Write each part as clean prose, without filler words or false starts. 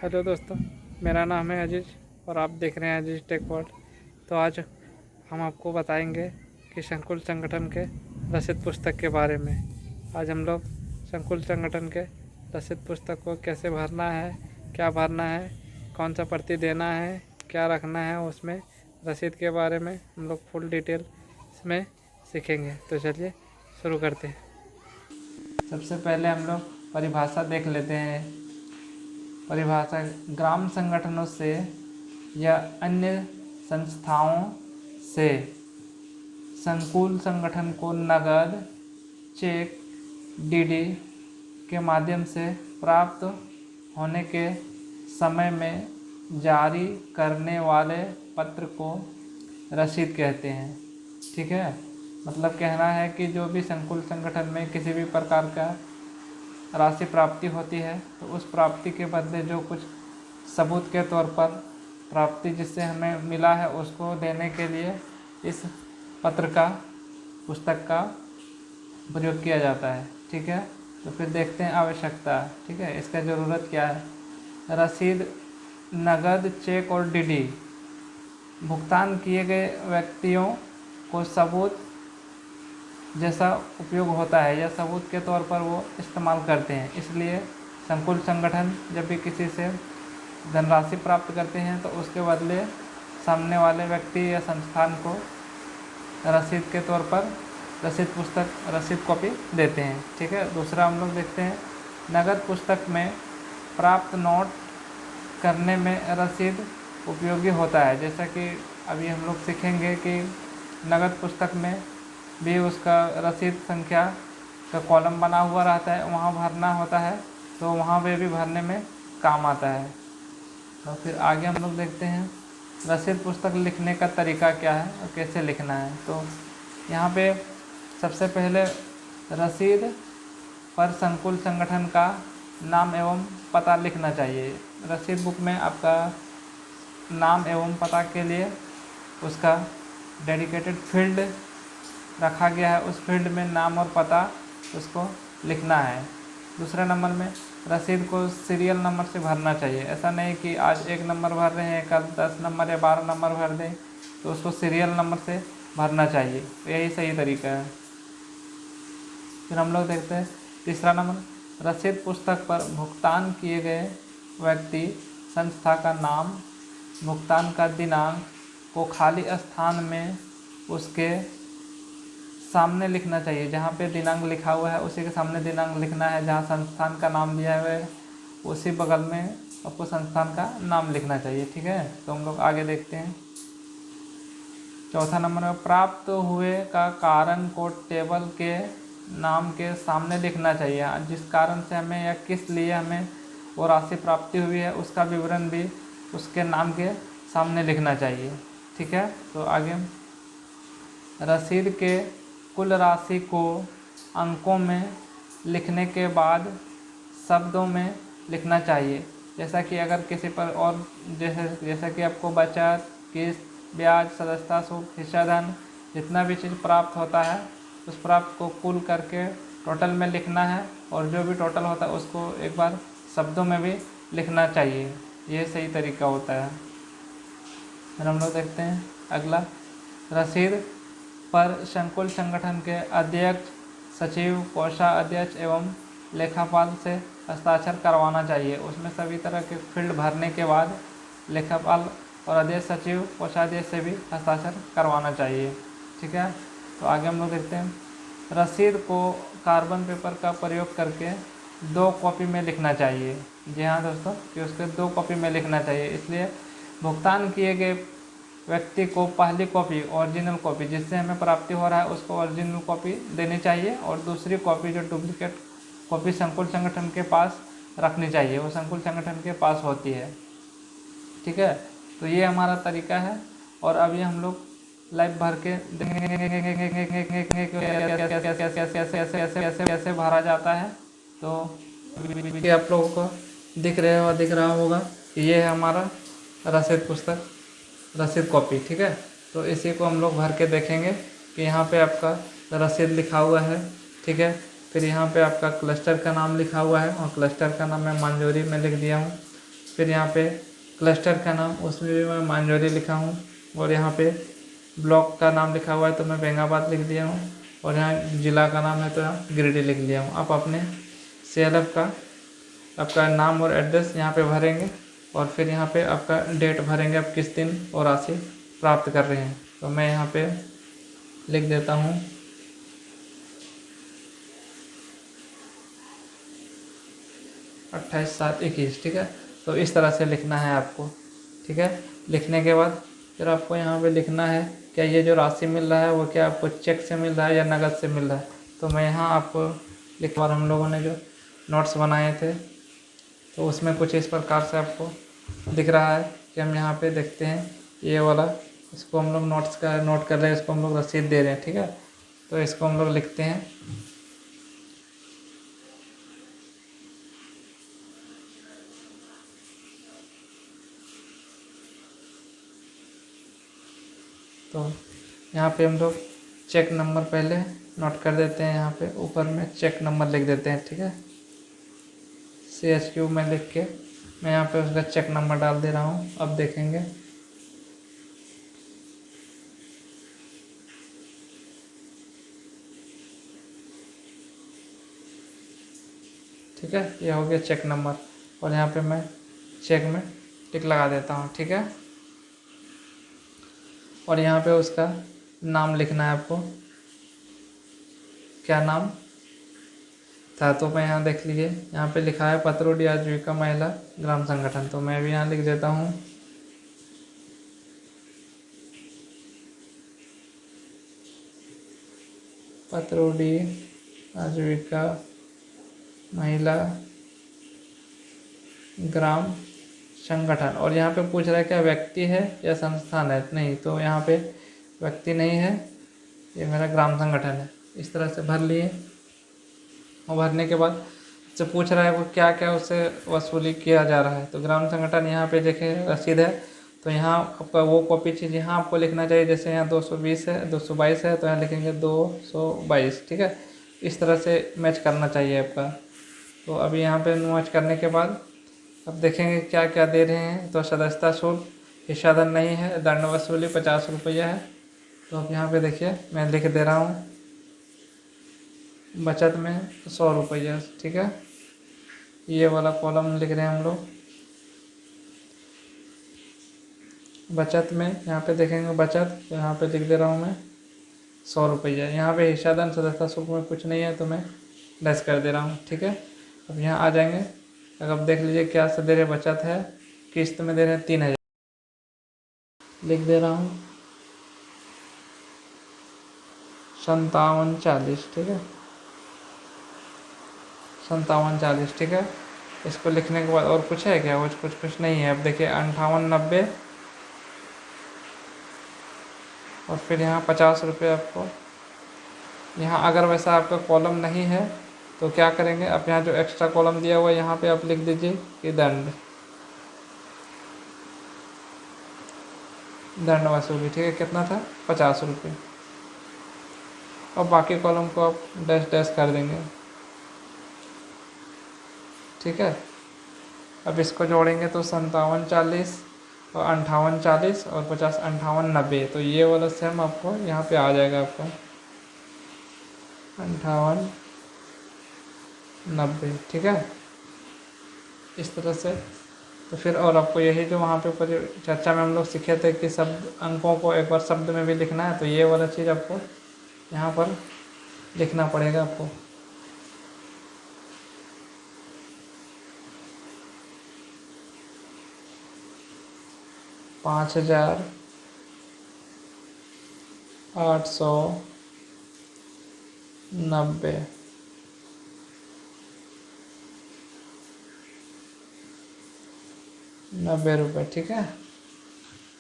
Hello दोस्तों, मेरा नाम है अजीज और आप देख रहे हैं अजीज टेक वर्ल्ड। तो आज हम आपको बताएंगे कि संकुल संगठन के रसीद पुस्तक के बारे में। आज हम लोग संकुल संगठन के रसीद पुस्तक को कैसे भरना है, क्या भरना है, कौन सा प्रति देना है, क्या रखना है उसमें, रसीद के बारे में हम लोग फुल डिटेल इसमें सीखेंगे। तो चलिए शुरू करते हैं। सबसे पहले हम लोग परिभाषा देख लेते हैं। परिभाषा: ग्राम संगठनों से या अन्य संस्थाओं से संकुल संगठन को नगद, चेक, डीडी के माध्यम से प्राप्त होने के समय में जारी करने वाले पत्र को रसीद कहते हैं। ठीक है, मतलब कहना है कि जो भी संकुल संगठन में किसी भी प्रकार का राशि प्राप्ति होती है तो उस प्राप्ति के बदले जो कुछ सबूत के तौर पर प्राप्ति जिससे हमें मिला है उसको देने के लिए इस पत्र का, पुस्तक का प्रयोग किया जाता है। ठीक है, तो फिर देखते हैं आवश्यकता। ठीक है, इसका ज़रूरत क्या है। रसीद नगद, चेक और डीडी भुगतान किए गए व्यक्तियों को सबूत जैसा उपयोग होता है या सबूत के तौर पर वो इस्तेमाल करते हैं। इसलिए संकुल संगठन जब भी किसी से धनराशि प्राप्त करते हैं तो उसके बदले सामने वाले व्यक्ति या संस्थान को रसीद के तौर पर रसीद पुस्तक, रसीद कॉपी देते हैं। ठीक है, दूसरा हम लोग देखते हैं नगद पुस्तक में प्राप्त नोट करने में रसीद उपयोगी होता है। जैसा कि अभी हम लोग सीखेंगे कि नगद पुस्तक में भी उसका रसीद संख्या का कॉलम बना हुआ रहता है, वहाँ भरना होता है, तो वहाँ पे भी भरने में काम आता है। तो फिर आगे हम लोग देखते हैं रसीद पुस्तक लिखने का तरीका क्या है और कैसे लिखना है। तो यहाँ पे सबसे पहले रसीद पर संकुल संगठन का नाम एवं पता लिखना चाहिए। रसीद बुक में आपका नाम एवं पता के लिए उसका डेडिकेटेड फील्ड रखा गया है, उस फील्ड में नाम और पता उसको लिखना है। दूसरे नंबर में रसीद को सीरियल नंबर से भरना चाहिए। ऐसा नहीं कि आज 1 नंबर भर रहे हैं, कल 10 नंबर या 12 नंबर भर दें, तो उसको सीरियल नंबर से भरना चाहिए। तो यही सही तरीका है। फिर हम लोग देखते हैं तीसरा नंबर, रसीद पुस्तक पर भुगतान किए गए व्यक्ति, संस्था का नाम, भुगतान का दिनांक को खाली स्थान में उसके सामने लिखना चाहिए। जहाँ पे दिनांक लिखा हुआ है उसी के सामने दिनांक लिखना है। जहाँ संस्थान का नाम दिया हुआ है उसी बगल में आपको संस्थान का नाम लिखना चाहिए। ठीक है, तो हम लोग आगे देखते हैं। चौथा नंबर में प्राप्त हुए का कारण को टेबल के नाम के सामने लिखना चाहिए। जिस कारण से हमें या किस लिए हमें वो राशि प्राप्ति हुई है उसका विवरण भी उसके नाम के सामने लिखना चाहिए। ठीक है, तो आगे रसीद के कुल राशि को अंकों में लिखने के बाद शब्दों में लिखना चाहिए। जैसा कि अगर किसी पर और जैसा कि आपको बचत, किस्त, ब्याज, सदस्यता शुल्क, हिस्सा धन जितना भी चीज़ प्राप्त होता है उस प्राप्त को कुल करके टोटल में लिखना है, और जो भी टोटल होता है उसको एक बार शब्दों में भी लिखना चाहिए। ये सही तरीका होता है। फिर हम लोग देखते हैं अगला, रसीद पर संकुल संगठन के अध्यक्ष, सचिव, कोषाध्यक्ष एवं लेखापाल से हस्ताक्षर करवाना चाहिए। उसमें सभी तरह के फील्ड भरने के बाद लेखापाल और अध्यक्ष, सचिव, कोषाध्यक्ष से भी हस्ताक्षर करवाना चाहिए। ठीक है, तो आगे हम लोग देखते हैं रसीद को कार्बन पेपर का प्रयोग करके 2 कॉपी में लिखना चाहिए। जी हाँ दोस्तों, कि उसके 2 कॉपी में लिखना चाहिए। इसलिए भुगतान किए गए व्यक्ति को पहली कॉपी, ओरिजिनल कॉपी जिससे हमें प्राप्ति हो रहा है उसको ओरिजिनल कॉपी देनी चाहिए, और दूसरी कॉपी जो डुप्लीकेट कॉपी संकुल संगठन के पास रखनी चाहिए, वो संकुल संगठन के पास होती है। ठीक है, तो ये हमारा तरीका है। और अभी हम लोग लाइव भर के कैसे भरा जाता है। तो आप लोगों को दिख रहा होगा कि ये है हमारा रसीद पुस्तक, रसीद कॉपी। ठीक है, तो इसी को हम लोग भर के देखेंगे कि यहाँ पे आपका रसीद लिखा हुआ है। ठीक है, फिर यहाँ पे आपका क्लस्टर का नाम लिखा हुआ है और क्लस्टर का नाम मैं मंजूरी में लिख दिया हूँ। फिर यहाँ पे क्लस्टर का नाम, उसमें भी मैं मांजौली लिखा हूँ। और यहाँ पे ब्लॉक का नाम लिखा हुआ है तो मैं बेंगाबाद लिख दिया हूँ। और यहाँ ज़िला का नाम है तो यहाँ गिरिडीह लिख लिया हूँ। आप अपने CLF का आपका नाम और एड्रेस यहाँ पे भरेंगे और फिर यहाँ पे आपका डेट भरेंगे, आप किस दिन और राशि प्राप्त कर रहे हैं। तो मैं यहाँ पे लिख देता हूँ 28/7/21। ठीक है, तो इस तरह से लिखना है आपको। ठीक है, लिखने के बाद फिर आपको यहाँ पे लिखना है क्या ये जो राशि मिल रहा है वो क्या आपको चेक से मिल रहा है या नकद से मिल रहा है। तो मैं यहाँ आपको लिखवा, हम लोगों ने जो नोट्स बनाए थे तो उसमें कुछ इस प्रकार से आपको दिख रहा है कि हम यहाँ पे देखते हैं ये वाला, इसको हम लोग नोट्स का नोट कर रहे हैं, इसको हम लोग रसीद दे रहे हैं। ठीक है, तो इसको हम लोग लिखते हैं। तो यहाँ पे हम लोग चेक नंबर पहले नोट कर देते हैं, यहाँ पे ऊपर में चेक नंबर लिख देते हैं। ठीक है, CHQ में लिख के मैं यहाँ पे उसका चेक नंबर डाल दे रहा हूँ। अब देखेंगे ठीक है, ये हो गया चेक नंबर। और यहाँ पे मैं चेक में टिक लगा देता हूँ। ठीक है, और यहाँ पे उसका नाम लिखना है आपको, क्या नाम था। तो मैं यहाँ देख लीजिए, यहाँ पे लिखा है पतरोडी आजीविका महिला ग्राम संगठन। तो मैं भी यहाँ लिख देता हूँ पतरोडी आजीविका महिला ग्राम संगठन। और यहाँ पे पूछ रहा है क्या व्यक्ति है या संस्थान है। नहीं, तो यहाँ पे व्यक्ति नहीं है, ये मेरा ग्राम संगठन है। इस तरह से भर लिए। और भरने के बाद से पूछ रहा है वो क्या क्या उससे वसूली किया जा रहा है। तो ग्राम संगठन यहाँ पे देखें रसीद है, तो यहाँ आपका वो कॉपी चीज़ यहाँ आपको लिखना चाहिए। जैसे यहाँ 220 है, 222 है, तो यहाँ लिखेंगे 222। ठीक है, इस तरह से मैच करना चाहिए आपका। तो अभी यहाँ पे मैच करने के बाद अब देखेंगे क्या क्या दे रहे हैं। तो सदस्यता शुल्क, हिस्साधन नहीं है, दंड वसूली 50 रुपया है। तो अब यहाँ पे देखिए मैं लिख दे रहा हूँ बचत में 100 रुपया। ठीक है, ये वाला कॉलम लिख रहे हैं हम लोग। बचत में यहाँ पे देखेंगे बचत, तो यहाँ पे लिख दे रहा हूँ मैं 100 रुपया। यहाँ पे हिस्साधन सदस्यता शुल्क में कुछ नहीं है तो मैं लेस कर दे रहा हूँ। ठीक है, अब यहाँ आ जाएंगे। अगर देख लीजिए क्या से दे रहे बचत है, किस्त में दे रहे हैं 3000, लिख दे रहा हूँ 5740। ठीक है, 5740। ठीक है, इसको लिखने के बाद और कुछ है क्या, कुछ नहीं है। अब देखिए 5890 और फिर यहाँ 50 रुपये आपको। यहाँ अगर वैसा आपका कॉलम नहीं है तो क्या करेंगे, आप यहाँ जो एक्स्ट्रा कॉलम दिया हुआ है यहाँ पे आप लिख दीजिए कि दंड वसूली। ठीक है, कितना था 50 रुपये। और बाकी कॉलम को आप डैश डैश कर देंगे। ठीक है, अब इसको जोड़ेंगे तो 5740 और 5840 और 50 5890। तो ये वाला सेम आपको यहाँ पे आ जाएगा आपका 5890। ठीक है, इस तरह से। तो फिर और आपको यही जो वहाँ पे चर्चा में हम लोग सीखे थे कि शब्द अंकों को एक बार शब्द में भी लिखना है, तो ये वाला चीज़ आपको यहाँ पर लिखना पड़ेगा आपको। $5,890 90 रुपये। ठीक है,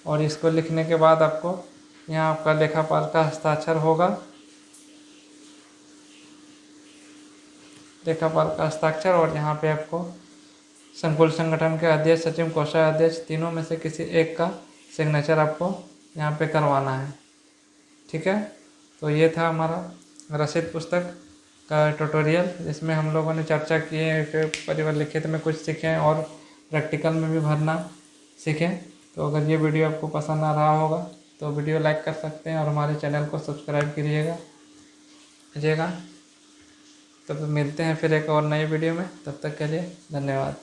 और इसको लिखने के बाद आपको यहाँ आपका लेखापाल का हस्ताक्षर होगा, लेखापाल का हस्ताक्षर। और यहाँ पे आपको संकुल संगठन के अध्यक्ष, सचिव, कोषाध्यक्ष तीनों में से किसी एक का सिग्नेचर आपको यहाँ पे करवाना है। ठीक है, तो ये था हमारा रसीद पुस्तक का ट्यूटोरियल, जिसमें हम लोगों ने चर्चा की है कि परिवार लिखित में कुछ सीखे हैं और प्रैक्टिकल में भी भरना सीखें। तो अगर ये वीडियो आपको पसंद आ रहा होगा तो वीडियो लाइक कर सकते हैं और हमारे चैनल को सब्सक्राइब कीजिएगा। तो फिर मिलते हैं फिर एक और नई वीडियो में, तब तक के लिए धन्यवाद।